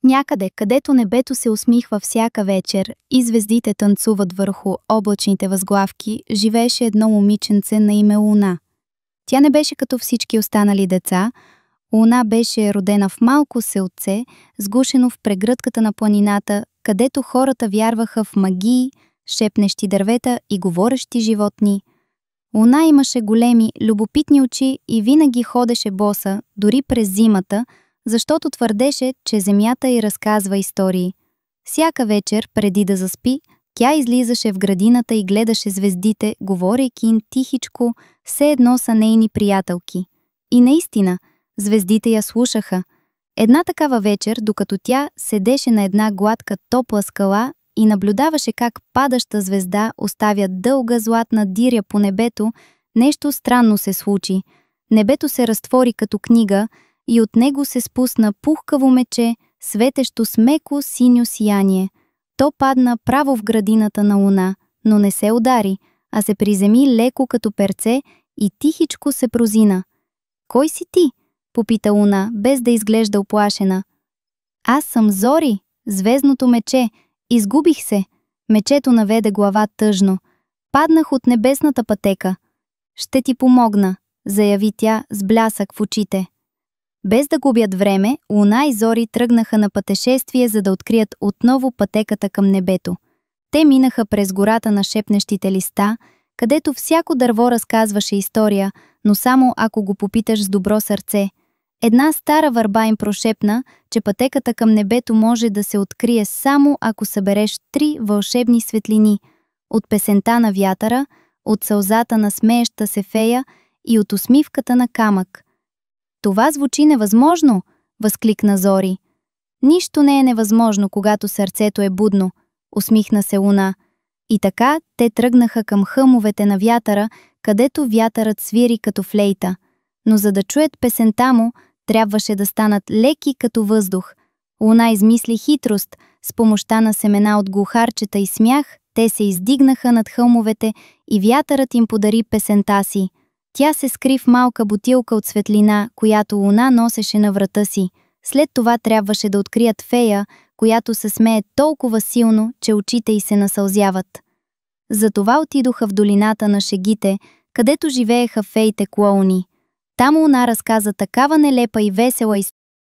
Някъде, където небето се усмихва всяка вечер и звездите танцуват върху облачните възглавки, живееше едно момиченце на име Луна. Тя не беше като всички останали деца. Луна беше родена в малко селце, сгушено в прегръдката на планината, където хората вярваха в магии, шепнещи дървета и говорещи животни. Луна имаше големи, любопитни очи и винаги ходеше боса, дори през зимата, защото твърдеше, че земята й разказва истории. Всяка вечер, преди да заспи, тя излизаше в градината и гледаше звездите, говорейки им тихичко, все едно са нейни приятелки. И наистина, звездите я слушаха. Една такава вечер, докато тя седеше на една гладка, топла скала и наблюдаваше как падаща звезда оставя дълга златна диря по небето, нещо странно се случи. Небето се разтвори като книга и от него се спусна пухкаво мече, светещо с меко синьо сияние. То падна право в градината на Луна, но не се удари, а се приземи леко като перце и тихичко се прозина. „Кой си ти?“ попита Луна, без да изглежда уплашена. „Аз съм Зори, звездното мече. Изгубих се.“ Мечето наведе глава тъжно. „Паднах от небесната пътека.“ „Ще ти помогна“, заяви тя с блясък в очите. Без да губят време, Луна и Зори тръгнаха на пътешествие, за да открият отново пътеката към небето. Те минаха през гората на шепнещите листа, където всяко дърво разказваше история, но само ако го попиташ с добро сърце. Една стара върба им прошепна, че пътеката към небето може да се открие само ако събереш 3 вълшебни светлини – от песента на вятъра, от сълзата на смееща се фея и от усмивката на камък. „Това звучи невъзможно!“ възкликна Зори. „Нищо не е невъзможно, когато сърцето е будно“, усмихна се Луна. И така те тръгнаха към хълмовете на вятъра, където вятърът свири като флейта. Но за да чуят песента му, трябваше да станат леки като въздух. Луна измисли хитрост. С помощта на семена от глухарчета и смях, те се издигнаха над хълмовете и вятърът им подари песента си. Тя се скри в малка бутилка от светлина, която Луна носеше на врата си. След това трябваше да открият фея, която се смее толкова силно, че очите й се насълзяват. Затова отидоха в долината на шегите, където живееха феите клоуни. Там Луна разказа такава нелепа и весела история,